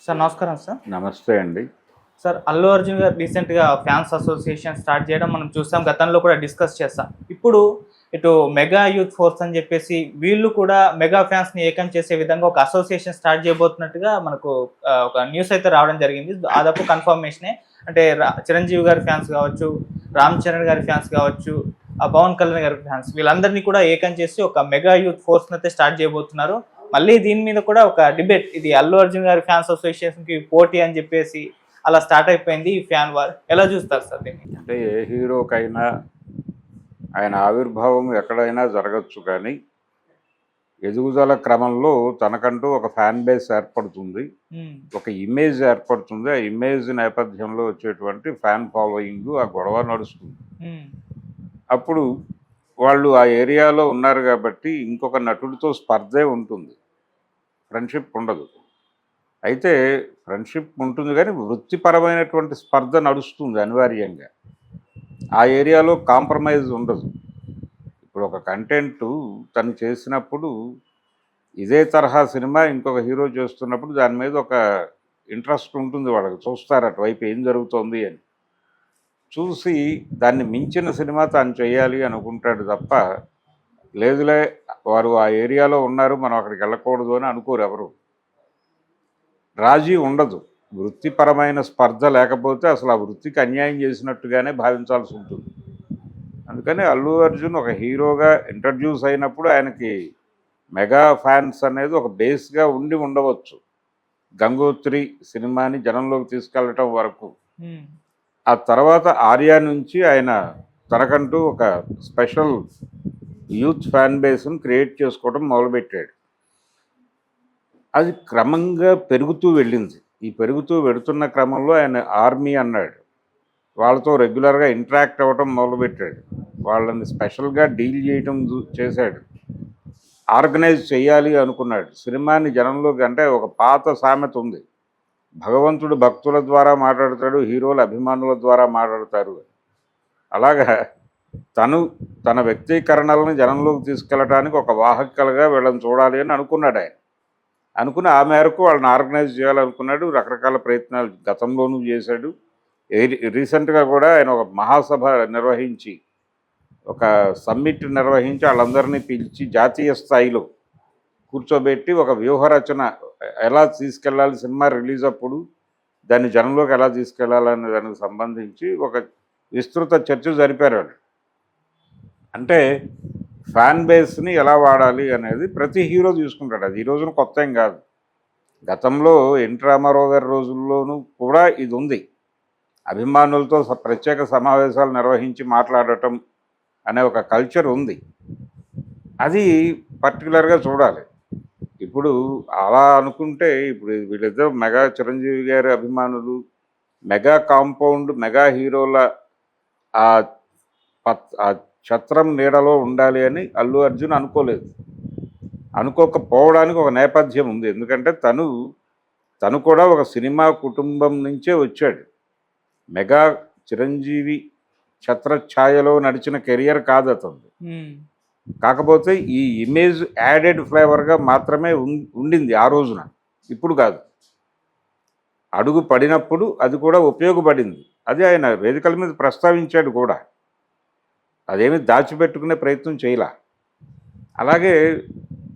Sir నమస్కారం sir. నమస్తే అండి. సార్ అల్లు అర్జున్ గారు రీసెంట్‌గా ఫ్యాన్స్ అసోసియేషన్ స్టార్ట్ చేయడం మనం చూసాం. గతంలో కూడా డిస్కస్ చేసాం. ఇప్పుడు ఇటు మెగా యూత్ ఫోర్స్ అని చెప్పేసి వీళ్ళు కూడా మెగా ఫ్యాన్స్‌ని ఏకం చేసే విధంగా ఒక అసోసియేషన్ స్టార్ట్ చేయబోతున్నట్టుగా మనకు ఒక న్యూస్ అయితే రావడం జరిగింది. దాదాపు కన్ఫర్మేషనే. అంటే చిరంజీవి గారి ఫ్యాన్స్ కావచ్చు, రామ్ చరణ్ గారి ఫ్యాన్స్ కావచ్చు, పవన్ కళ్యాణ్ గారి ఫ్యాన్స్ వీళ్ళందరినీ కూడా ఏకం చేసి ఒక మెగా యూత్ ఫోర్స్‌ని అయితే స్టార్ట్ చేయబోతున్నారు. మళ్ళీ దీని మీద కూడా ఒక డిబేట్, ఇది అల్లు అర్జున్ గారి ఫ్యాన్స్ అసోసియేషన్‌కి పోటీ అని చెప్పేసి అలా స్టార్ట్ అయిపోయింది ఈ ఫ్యాన్ వార్. ఎలా చూస్తారు సార్ దీన్ని? అంటే ఏ హీరోకైనా ఆయన ఆవిర్భావం ఎక్కడైనా జరగచ్చు, కానీ ఎదుగుదల క్రమంలో తనకంటూ ఒక ఫ్యాన్ బేస్ ఏర్పడుతుంది, ఒక ఇమేజ్ ఏర్పడుతుంది. ఆ ఇమేజ్ నేపథ్యంలో వచ్చేటువంటి ఫ్యాన్ ఫాలోయింగ్, ఆ గొడవ నడుస్తుంది. అప్పుడు వాళ్ళు ఆ ఏరియాలో ఉన్నారు కాబట్టి ఇంకొక నటుడితో స్పర్ధే ఉంటుంది, ఫ్రెండ్షిప్ ఉండదు. అయితే ఫ్రెండ్షిప్ ఉంటుంది కానీ వృత్తిపరమైనటువంటి స్పర్ధ నడుస్తుంది అనివార్యంగా. ఆ ఏరియాలో కాంప్రమైజ్ ఉండదు. ఇప్పుడు ఒక కంటెంటు తను చేసినప్పుడు ఇదే తరహా సినిమా ఇంకొక హీరో చేస్తున్నప్పుడు దాని మీద ఒక ఇంట్రెస్ట్ ఉంటుంది, వాళ్ళకి చూస్తారు అటువైపు ఏం జరుగుతోంది అని. చూసి దాన్ని మించిన సినిమా తాను చేయాలి అనుకుంటాడు తప్ప, లేదులే వారు ఆ ఏరియాలో ఉన్నారు మనం అక్కడికి వెళ్ళకూడదు అని అనుకోరు ఎవరు. రాజీ ఉండదు. వృత్తిపరమైన స్పర్ధ లేకపోతే అసలు ఆ వృత్తికి అన్యాయం చేసినట్టుగానే భావించాల్సి ఉంటుంది. అందుకని అల్లు అర్జున్ ఒక హీరోగా ఇంట్రడ్యూస్ అయినప్పుడు ఆయనకి మెగా ఫ్యాన్స్ అనేది ఒక బేస్గా ఉండవచ్చు. గంగోత్రి సినిమాని జనంలోకి తీసుకెళ్ళటం వరకు. ఆ తర్వాత ఆర్యా నుంచి ఆయన తనకంటూ ఒక స్పెషల్ యూత్ ఫ్యాన్ బేస్ని క్రియేట్ చేసుకోవడం మొదలుపెట్టాడు. అది క్రమంగా పెరుగుతూ వెళ్ళింది. ఈ పెరుగుతూ వెడుతున్న క్రమంలో ఆయన ఆర్మీ అన్నాడు, వాళ్ళతో రెగ్యులర్గా ఇంటరాక్ట్ అవ్వటం మొదలుపెట్టాడు, వాళ్ళని స్పెషల్గా డీల్ చేయటం చేశాడు, ఆర్గనైజ్ చేయాలి అనుకున్నాడు. సినిమాని జనంలోకి, అంటే ఒక పాత సామెత ఉంది, భగవంతుడు భక్తుల ద్వారా మాట్లాడతాడు, హీరోలు అభిమానుల ద్వారా మాట్లాడతారు. అలాగా తన వ్యక్తీకరణలను జనంలోకి తీసుకెళ్ళడానికి ఒక వాహకలుగా వీళ్ళని చూడాలి అని అనుకున్నాడు ఆయన. అనుకుని ఆ మేరకు వాళ్ళని ఆర్గనైజ్ చేయాలనుకున్నాడు. రకరకాల ప్రయత్నాలు గతంలోనూ చేశాడు. రీసెంట్గా కూడా ఆయన ఒక మహాసభ నిర్వహించి, ఒక సమ్మిట్ నిర్వహించి వాళ్ళందరినీ పిలిచి జాతీయ స్థాయిలో కూర్చోబెట్టి ఒక వ్యూహరచన, ఎలా తీసుకెళ్ళాలి, సినిమా రిలీజ్ అప్పుడు దాన్ని జనంలోకి ఎలా తీసుకెళ్ళాలనే దానికి సంబంధించి ఒక విస్తృత చర్చ జరిపారు. అంటే ఫ్యాన్ బేస్ని ఎలా వాడాలి అనేది ప్రతి హీరో తీసుకుంటాడు. అది ఈ రోజున కొత్త ఏం కాదు. గతంలో ఎన్టీ రామారావు గారి రోజుల్లోనూ కూడా ఇది ఉంది. అభిమానులతో ప్రత్యేక సమావేశాలు నిర్వహించి మాట్లాడటం అనే ఒక కల్చర్ ఉంది. అది పర్టికులర్గా చూడాలి. ఇప్పుడు అలా అనుకుంటే, ఇప్పుడు వీళ్ళిద్దరు మెగా చిరంజీవి గారి అభిమానులు, మెగా కాంపౌండ్, మెగా హీరోల ఆ ఛత్రం నీడలో ఉండాలి అని అల్లు అర్జున్ అనుకోలేదు. అనుకోకపోవడానికి ఒక నేపథ్యం ఉంది. ఎందుకంటే తను కూడా ఒక సినిమా కుటుంబం నుంచే వచ్చాడు. మెగా చిరంజీవి ఛత్రఛాయలో నడిచిన కెరియర్ కాదు అతను. కాకపోతే ఈ ఇమేజ్ యాడెడ్ ఫ్లేవర్గా మాత్రమే ఉండింది ఆ రోజున, ఇప్పుడు కాదు. అడుగు పడినప్పుడు అది కూడా ఉపయోగపడింది. అది ఆయన వేదికల మీద ప్రస్తావించాడు కూడా. అదేమి దాచిపెట్టుకునే ప్రయత్నం చేయలా. అలాగే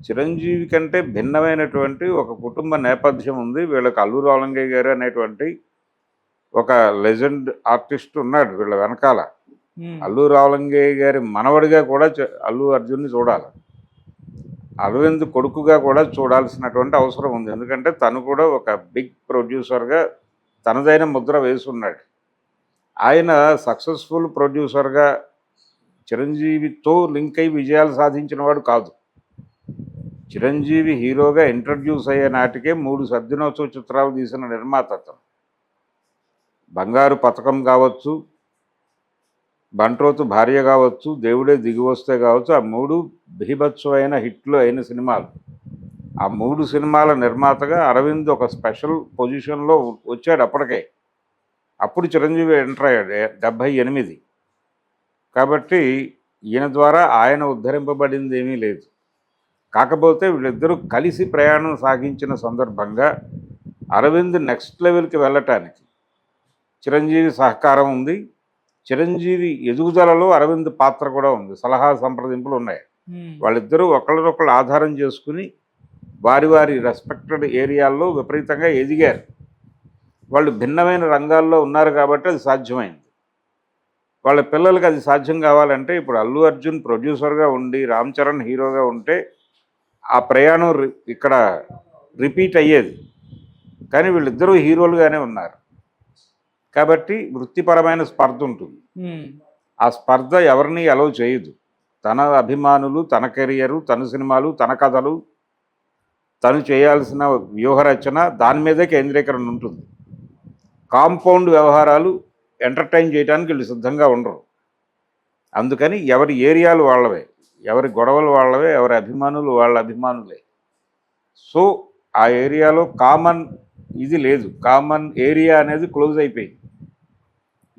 చిరంజీవి కంటే భిన్నమైనటువంటి ఒక కుటుంబ నేపథ్యం ఉంది వీళ్ళకి. అల్లు రామలింగయ్య గారు అనేటువంటి ఒక లెజెండ్ ఆర్టిస్ట్ ఉన్నాడు వీళ్ళ వెనకాల. అల్లు రామలింగయ్య గారి మనవడిగా కూడా అల్లు అర్జున్ని చూడాలి, అరవింద్ కొడుకుగా కూడా చూడాల్సినటువంటి అవసరం ఉంది. ఎందుకంటే తను కూడా ఒక బిగ్ ప్రొడ్యూసర్గా తనదైన ముద్ర వేసున్నాడు. ఆయన సక్సెస్ఫుల్ ప్రొడ్యూసర్గా చిరంజీవితో లింక్ అయి విజయాలు సాధించిన వాడు కాదు. చిరంజీవి హీరోగా ఇంట్రడ్యూస్ అయ్యే నాటికే 3 సద్దినోత్సవ చిత్రాలు తీసిన నిర్మాత అతను. బంగారు పథకం కావచ్చు, బంట్రోతు భార్య కావచ్చు, దేవుడే దిగి వస్తే కావచ్చు, ఆ 3 బీభత్సమైన హిట్లు అయిన సినిమాలు. ఆ 3 సినిమాల నిర్మాతగా అరవింద్ ఒక స్పెషల్ పొజిషన్లో వచ్చాడు అప్పటికే. అప్పుడు చిరంజీవి ఎంటర్ అయ్యాడు 78. కాబట్టి ఈయన ద్వారా ఆయన ఉద్ధరింపబడింది ఏమీ లేదు. కాకపోతే వీళ్ళిద్దరూ కలిసి ప్రయాణం సాగించిన సందర్భంగా అరవింద్ నెక్స్ట్ లెవెల్కి వెళ్ళటానికి చిరంజీవి సహకారం ఉంది. చిరంజీవి ఎదుగుదలలో అరవింద్ పాత్ర కూడా ఉంది. సలహా సంప్రదింపులు ఉన్నాయి. వాళ్ళిద్దరూ ఒకళ్ళనొకళ్ళు ఆధారం చేసుకుని వారి వారి రెస్పెక్టెడ్ ఏరియాల్లో విపరీతంగా ఎదిగారు. వాళ్ళు భిన్నమైన రంగాల్లో ఉన్నారు కాబట్టి అది సాధ్యమైంది. వాళ్ళ పిల్లలకి అది సాధ్యం కావాలంటే ఇప్పుడు అల్లు అర్జున్ ప్రొడ్యూసర్గా ఉండి రామ్ చరణ్ హీరోగా ఉంటే ఆ ప్రయాణం ఇక్కడ రిపీట్ అయ్యేది. కానీ వీళ్ళిద్దరూ హీరోలుగానే ఉన్నారు కాబట్టి వృత్తిపరమైన స్పర్ధ ఉంటుంది. ఆ స్పర్ధ ఎవరిని అలౌ చేయదు. తన అభిమానులు, తన కెరియరు, తన సినిమాలు, తన కథలు, తను చేయాల్సిన వ్యూహరచన దాని మీదే కేంద్రీకరణ ఉంటుంది. కాంపౌండ్ వ్యవహారాలు ఎంటర్టైన్ చేయడానికి వీళ్ళు సిద్ధంగా ఉండరు. అందుకని ఎవరి ఏరియాలు వాళ్ళవే, ఎవరి గొడవలు వాళ్ళవే, ఎవరి అభిమానులు వాళ్ళ అభిమానులే. సో ఆ ఏరియాలో కామన్ ఇది లేదు. కామన్ ఏరియా అనేది క్లోజ్ అయిపోయింది.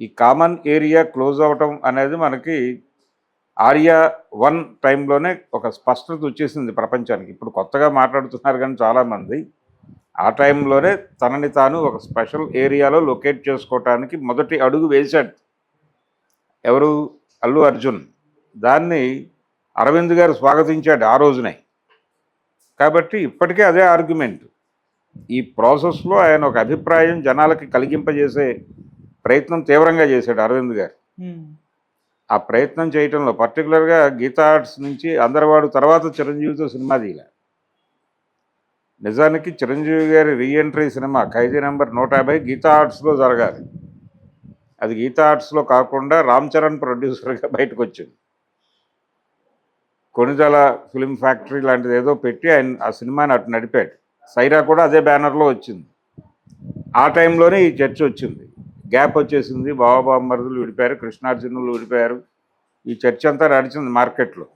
ఈ కామన్ ఏరియా క్లోజ్ అవ్వటం అనేది మనకి ఆర్యా 1 టైంలోనే ఒక స్పష్టత వచ్చేసింది ప్రపంచానికి. ఇప్పుడు కొత్తగా మాట్లాడుతున్నారు కానీ చాలామంది ఆ టైంలోనే తనని తాను ఒక స్పెషల్ ఏరియాలో లొకేట్ చేసుకోవటానికి మొదటి అడుగు వేశాడు. ఎవరు? అల్లు అర్జున్. దాన్ని అరవింద్ గారు స్వాగతించాడు ఆ రోజునే. కాబట్టి ఇప్పటికే అదే ఆర్గ్యుమెంట్. ఈ ప్రాసెస్లో ఆయన ఒక అభిప్రాయం జనాలకి కలిగింపజేసే ప్రయత్నం తీవ్రంగా చేశాడు అరవింద్ గారు. ఆ ప్రయత్నం చేయటంలో పర్టికులర్గా గీతా ఆర్ట్స్ నుంచి అందరవాడు తర్వాత చిరంజీవితో సినిమా తీయలే. నిజానికి చిరంజీవి గారి రీఎంట్రీ సినిమా ఖైదీ నెంబర్ 150 గీతా ఆర్ట్స్లో జరగాలి. అది గీతా ఆర్ట్స్లో కాకుండా రామ్ చరణ్ ప్రొడ్యూసర్గా బయటకు వచ్చింది. కొణిదల ఫిల్మ్ ఫ్యాక్టరీ లాంటిది ఏదో పెట్టి ఆయన ఆ సినిమాని అటు నడిపాడు. సైరా కూడా అదే బ్యానర్లో వచ్చింది. ఆ టైంలోనే ఈ చర్చ వచ్చింది. గ్యాప్ వచ్చేసింది. బాబామరుదులు విడిపోయారు, కృష్ణార్జునులు విడిపోయారు. ఈ చర్చ అంతా నడిచింది మార్కెట్లో.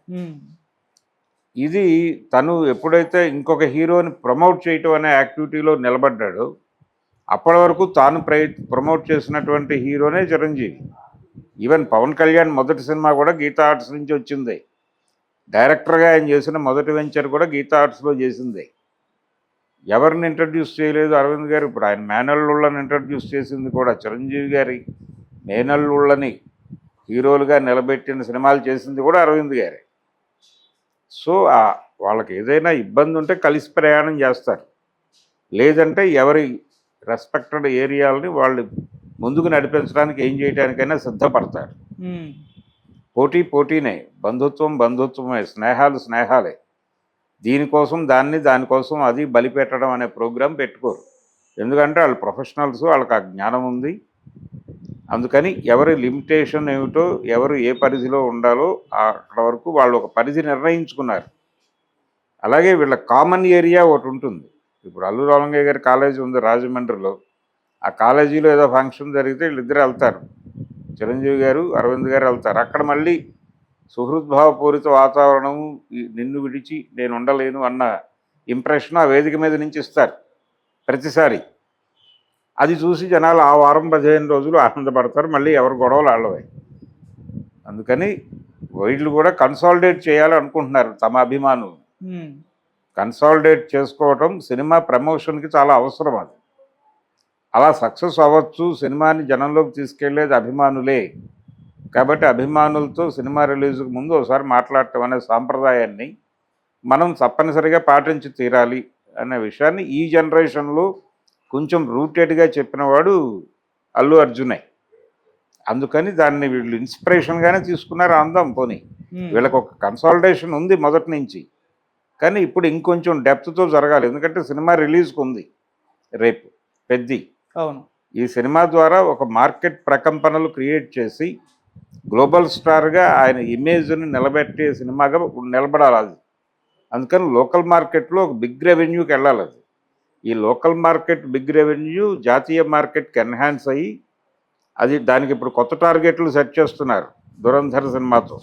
ఇది తను ఎప్పుడైతే ఇంకొక హీరోని ప్రమోట్ చేయటం అనే యాక్టివిటీలో నిలబడ్డాడో అప్పటి వరకు తాను ప్రమోట్ చేసినటువంటి హీరోనే చిరంజీవి. ఈవెన్ పవన్ కళ్యాణ్ మొదటి సినిమా కూడా గీతా ఆర్ట్స్ నుంచి వచ్చింది. డైరెక్టర్గా ఆయన చేసిన మొదటి వెంచర్ కూడా గీతా ఆర్ట్స్లో చేసింది. ఎవరిని ఇంట్రడ్యూస్ చేయలేదు అరవింద్ గారు. ఇప్పుడు ఆయన మేనల్లుళ్ళని ఇంట్రడ్యూస్ చేసింది కూడా చిరంజీవి గారి మేనల్లుళ్ళని హీరోలుగా నిలబెట్టిన సినిమాలు చేసింది కూడా అరవింద్ గారే. సో వాళ్ళకి ఏదైనా ఇబ్బంది ఉంటే కలిసి ప్రయాణం చేస్తారు. లేదంటే ఎవరి రెస్పెక్టెడ్ ఏరియాలని వాళ్ళు ముందుకు నడిపించడానికి ఏం చేయడానికైనా సిద్ధపడతారు. పోటీనే, బంధుత్వం బంధుత్వమే, స్నేహాలు స్నేహాలే. దీనికోసం దానికోసం అది బలిపెట్టడం అనే ప్రోగ్రాం పెట్టుకోరు. ఎందుకంటే వాళ్ళు ప్రొఫెషనల్స్, వాళ్ళకి ఆ జ్ఞానం ఉంది. అందుకని ఎవరి లిమిటేషన్ ఏమిటో, ఎవరు ఏ పరిధిలో ఉండాలో అక్కడ వరకు వాళ్ళు ఒక పరిధి నిర్ణయించుకున్నారు. అలాగే వీళ్ళ కామన్ ఏరియా ఒకటి ఉంటుంది. ఇప్పుడు అల్లు రామలింగయ్య గారి కాలేజీ ఉంది రాజమండ్రిలో. ఆ కాలేజీలో ఏదో ఫంక్షన్ జరిగితే వీళ్ళిద్దరు వెళ్తారు. చిరంజీవి గారు, అరవింద్ గారు వెళ్తారు. అక్కడ మళ్ళీ సుహృద్భావపూరిత వాతావరణం, నిన్ను విడిచి నేను ఉండలేను అన్న ఇంప్రెషన్ ఆ వేదిక మీద నుంచి ఇస్తారు ప్రతిసారి. అది చూసి జనాలు ఆ వారం 15 రోజులు ఆనందపడతారు. మళ్ళీ ఎవరి గొడవలు వాళ్ళవే. అందుకని వీళ్ళు కూడా కన్సాలిడేట్ చేయాలనుకుంటున్నారు తమ అభిమానులు. కన్సాలిడేట్ చేసుకోవటం సినిమా ప్రమోషన్కి చాలా అవసరం. అది అలా సక్సెస్ అవ్వచ్చు. సినిమాని జనంలోకి తీసుకెళ్లేది అభిమానులే. కాబట్టి అభిమానులతో సినిమా రిలీజ్కి ముందు ఒకసారి మాట్లాడటం అనే సాంప్రదాయాన్ని మనం తప్పనిసరిగా పాటించి తీరాలి అనే విషయాన్ని ఈ జనరేషన్లో కొంచెం రూటెడ్గా చెప్పినవాడు అల్లు అర్జునే. అందుకని దాన్ని వీళ్ళు ఇన్స్పిరేషన్గానే తీసుకున్నారు. అందం పోనీ వీళ్ళకి ఒక కన్సాలిడేషన్ ఉంది మొదటి నుంచి. కానీ ఇప్పుడు ఇంకొంచెం డెప్త్తో జరగాలి. ఎందుకంటే సినిమా రిలీజ్కి ఉంది రేపు పెద్ది. అవును. ఈ సినిమా ద్వారా ఒక మార్కెట్ ప్రకంపనలు క్రియేట్ చేసి గ్లోబల్ స్టార్గా ఆయన ఇమేజ్ని నిలబెట్టే సినిమాగా నిలబడాలి అది. అందుకని లోకల్ మార్కెట్లో ఒక బిగ్ రెవెన్యూకి వెళ్ళాలి అది. ఈ లోకల్ మార్కెట్ బిగ్ రెవెన్యూ జాతీయ మార్కెట్కి ఎన్హాన్స్ అయ్యి దానికి ఇప్పుడు కొత్త టార్గెట్లు సెట్ చేస్తున్నారు దురంధర్ సినిమాతో.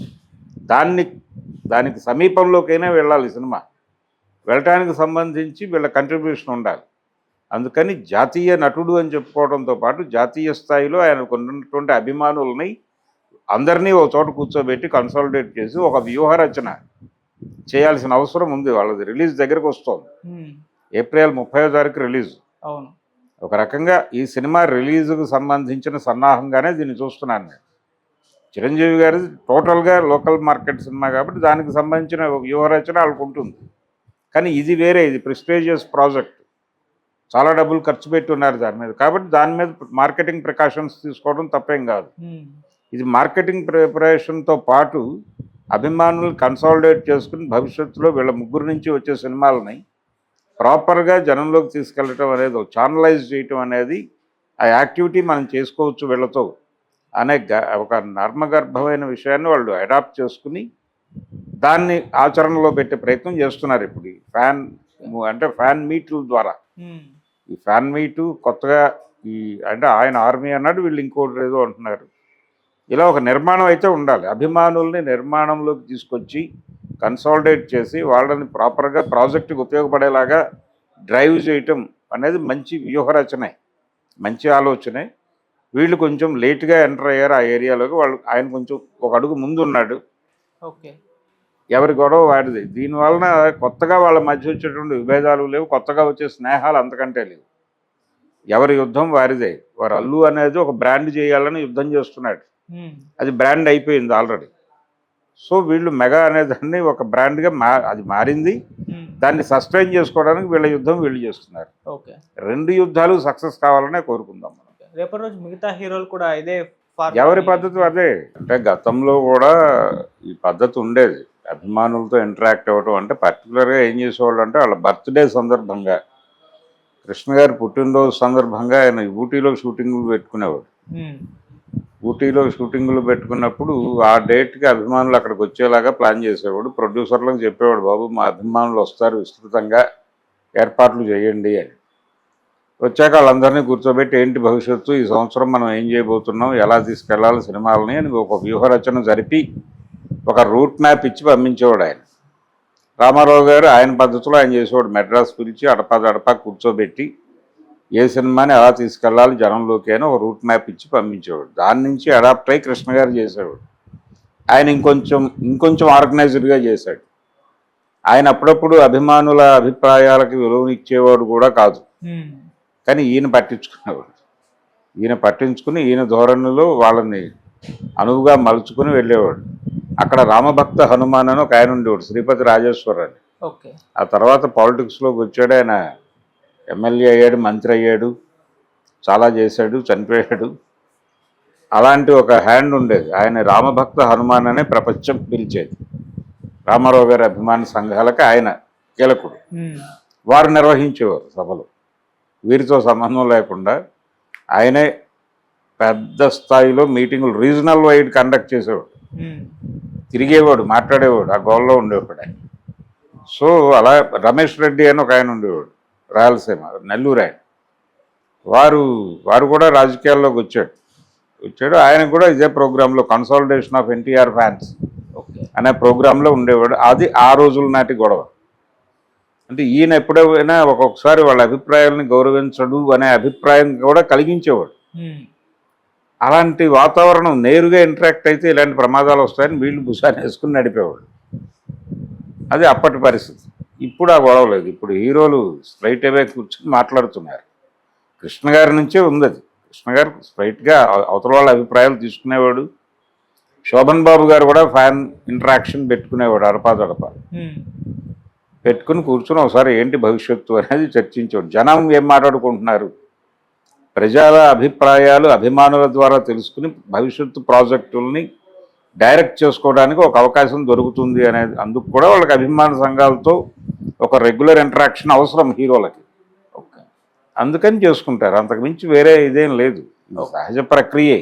దానికి సమీపంలోకైనా వెళ్ళాలి సినిమా. వెళ్ళటానికి సంబంధించి వీళ్ళ కంట్రిబ్యూషన్ ఉండాలి. అందుకని జాతీయ నటుడు అని చెప్పుకోవడంతో పాటు జాతీయ స్థాయిలో ఆయనకు ఉన్నటువంటి అభిమానులని అందరినీ ఒక చోట కూర్చోబెట్టి కన్సాలిడేట్ చేసి ఒక వ్యూహరచన చేయాల్సిన అవసరం ఉంది. వాళ్ళది రిలీజ్ దగ్గరకు వస్తుంది. ఏప్రిల్ 30వ తారీఖు రిలీజ్. అవును. ఒక రకంగా ఈ సినిమా రిలీజ్కు సంబంధించిన సన్నాహంగానే దీన్ని చూస్తున్నాను నేను. చిరంజీవి గారి టోటల్గా లోకల్ మార్కెట్ సినిమా కాబట్టి దానికి సంబంధించిన వ్యూహరచన వాళ్ళకు ఉంటుంది. కానీ ఇది వేరే, ఇది ప్రెస్టీజియస్ ప్రాజెక్ట్, చాలా డబ్బులు ఖర్చు పెట్టి ఉన్నారు దాని మీద. కాబట్టి దాని మీద మార్కెటింగ్ ప్రికాషన్స్ తీసుకోవడం తప్పేం కాదు. ఇది మార్కెటింగ్ ప్రిపరేషన్తో పాటు అభిమానులు కన్సాలిడేట్ చేసుకుని భవిష్యత్తులో వీళ్ళ ముగ్గురు నుంచి వచ్చే సినిమాలని ప్రాపర్గా జనంలోకి తీసుకెళ్ళటం అనేది, ఛానలైజ్ చేయటం అనేది, ఆ యాక్టివిటీ మనం చేసుకోవచ్చు వీళ్ళతో అనే ఒక నర్మగర్భమైన విషయాన్ని వాళ్ళు అడాప్ట్ చేసుకుని దాన్ని ఆచరణలో పెట్టే ప్రయత్నం చేస్తున్నారు ఇప్పుడు. ఈ ఫ్యాన్ మీట్ల ద్వారా, ఈ ఫ్యాన్ మీటు కొత్తగా అంటే ఆయన ఆర్మీ అన్నాడు, వీళ్ళు ఇంకోటి ఏదో అంటున్నారు. ఇలా ఒక నిర్మాణం అయితే ఉండాలి. అభిమానుల్ని నిర్మాణంలోకి తీసుకొచ్చి కన్సాలిడేట్ చేసి వాళ్ళని ప్రాపర్గా ప్రాజెక్టుకు ఉపయోగపడేలాగా డ్రైవ్ చేయటం అనేది మంచి వ్యూహరచనే, మంచి ఆలోచనే. వీళ్ళు కొంచెం లేట్గా ఎంటర్ అయ్యారు ఆ ఏరియాలోకి. ఆయన కొంచెం ఒక అడుగు ముందు ఉన్నాడు. ఓకే, ఎవరి గొడవ వాడిది. దీనివలన కొత్తగా వాళ్ళ మధ్య వచ్చేటువంటి విభేదాలు లేవు, కొత్తగా వచ్చే స్నేహాలు అంతకంటే లేవు. ఎవరి యుద్ధం వారిదే. వారు అల్లు అనేది ఒక బ్రాండ్ చేయాలని యుద్ధం చేస్తున్నాడు, అది బ్రాండ్ అయిపోయింది ఆల్రెడీ. సో వీళ్ళు మెగా అనేదాన్ని ఒక బ్రాండ్గా అది మారింది. దాన్ని సస్టైన్ చేసుకోవడానికి వీళ్ళ యుద్ధం వీళ్ళు చేస్తున్నారు. ఓకే, రెండు యుద్ధాలు సక్సెస్ కావాలనే కోరుకుందాం మనం. రేపటి రోజు మిగతా హీరోలు కూడా ఇదే ఎవరి పద్ధతి అదే. అంటే గతంలో కూడా ఈ పద్ధతి ఉండేది, అభిమానులతో ఇంటరాక్ట్ అవ్వటం. అంటే పర్టికులర్గా ఏం చేసేవాళ్ళు అంటే వాళ్ళ బర్త్డే సందర్భంగా, కృష్ణ గారి పుట్టినరోజు సందర్భంగా ఆయన ఊటీలో షూటింగ్లు పెట్టుకునేవాడు. ఊటీలో షూటింగ్లు పెట్టుకున్నప్పుడు ఆ డేట్కి అభిమానులు అక్కడికి వచ్చేలాగా ప్లాన్ చేసేవాడు. ప్రొడ్యూసర్లకు చెప్పేవాడు, బాబు మా అభిమానులు వస్తారు, విస్తృతంగా ఏర్పాట్లు చేయండి అని. వచ్చాక వాళ్ళందరినీ కూర్చోబెట్టి ఏంటి భవిష్యత్తు, ఈ సంవత్సరం మనం ఏం చేయబోతున్నాం, ఎలా తీసుకెళ్లాలి సినిమాలని అని ఒక వ్యూహరచన జరిపి ఒక రూట్ మ్యాప్ ఇచ్చి పంపించేవాడు ఆయన. రామారావు గారు ఆయన పద్ధతిలో ఆయన చేసేవాడు. మెడ్రాస్ పిలిచి అడపా కూర్చోబెట్టి ఏ సినిమాని ఎలా తీసుకెళ్ళాలి జనంలోకి అని ఒక రూట్ మ్యాప్ ఇచ్చి పంపించేవాడు. దాని నుంచి అడాప్ట్ అయ్యి కృష్ణ గారు చేసేవాడు. ఆయన ఇంకొంచెం ఆర్గనైజ్డ్గా చేశాడు. ఆయన అప్పుడప్పుడు అభిమానుల అభిప్రాయాలకు విలువనిచ్చేవాడు కూడా కాదు, కానీ ఈయన పట్టించుకుని ఈయన ధోరణిలో వాళ్ళని అనువుగా మలుచుకుని వెళ్ళేవాడు. అక్కడ రామభక్త హనుమాన్ అని ఒక ఆయన ఉండేవాడు, శ్రీపతి రాజేశ్వర్ అని. ఆ తర్వాత పాలిటిక్స్లోకి వచ్చాడు. ఆయన ఎమ్మెల్యే అయ్యాడు, మంత్రి అయ్యాడు, చాలా చేశాడు, చనిపోయాడు. అలాంటి ఒక హ్యాండ్ ఉండేది. ఆయన రామభక్త హనుమాన్ అనే ప్రపంచం పిలిచేది. రామారావు గారి అభిమాన సంఘాలకి ఆయన కీలకుడు. వారు నిర్వహించేవారు సభలు, వీరితో సంబంధం లేకుండా ఆయనే పెద్ద స్థాయిలో మీటింగులు రీజనల్ వైడ్ కండక్ట్ చేసేవాడు. తిరిగేవాడు, మాట్లాడేవాడు, ఆ గోల్లో ఉండేవాడు ఆయన. సో అలా రమేష్ రెడ్డి అని ఒక ఆయన ఉండేవాడు, రాయలసీమ, నెల్లూరు ఆయన. వారు కూడా రాజకీయాల్లోకి వచ్చాడు. ఆయన కూడా ఇదే ప్రోగ్రాంలో కన్సాలిడేషన్ ఆఫ్ ఎన్టీఆర్ ఫ్యాన్స్ అనే ప్రోగ్రాంలో ఉండేవాడు. అది ఆ రోజుల నాటి గొడవ. అంటే ఈయన ఎప్పుడైనా ఒక్కొక్కసారి వాళ్ళ అభిప్రాయాలను గౌరవించడు అనే అభిప్రాయం కూడా కలిగించేవాడు. అలాంటి వాతావరణం నేరుగా ఇంటరాక్ట్ అయితే ఇలాంటి ప్రమాదాలు వస్తాయని వీళ్ళు భుషాన్ని వేసుకుని నడిపేవాడు. అది అప్పటి పరిస్థితి. ఇప్పుడు ఆ గొడవ లేదు. ఇప్పుడు హీరోలు స్ట్రైట్ అవే కూర్చొని మాట్లాడుతున్నారు. కృష్ణ గారి నుంచే ఉంది అది. కృష్ణ గారు స్ట్రైట్గా అవతల వాళ్ళ అభిప్రాయాలు తీసుకునేవాడు. శోభన్ బాబు గారు కూడా ఫ్యాన్ ఇంటరాక్షన్ పెట్టుకునేవాడు, అడపా పెట్టుకుని కూర్చుని ఒకసారి ఏంటి భవిష్యత్తు అనేది చర్చించేవాడు. జనం ఏం మాట్లాడుకుంటున్నారు, ప్రజల అభిప్రాయాలు అభిమానుల ద్వారా తెలుసుకుని భవిష్యత్తు ప్రాజెక్టుల్ని డైరెక్ట్ చేసుకోవడానికి ఒక అవకాశం దొరుకుతుంది అనేది. అందుకు కూడా వాళ్ళకి అభిమాన సంఘాలతో ఒక రెగ్యులర్ ఇంటరాక్షన్ అవసరం హీరోలకి. అందుకని చేసుకుంటారు, అంతకుమించి వేరే ఇదేం లేదు. సహజ ప్రక్రియే.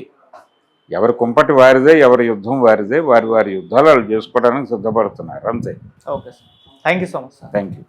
ఎవరి కుంపటి వారిదే, ఎవరి యుద్ధం వారిదే. వారి యుద్ధాలు వాళ్ళు చేసుకోవడానికి సిద్ధపడుతున్నారు, అంతే. Okay sir, thank you so much sir. Thank you.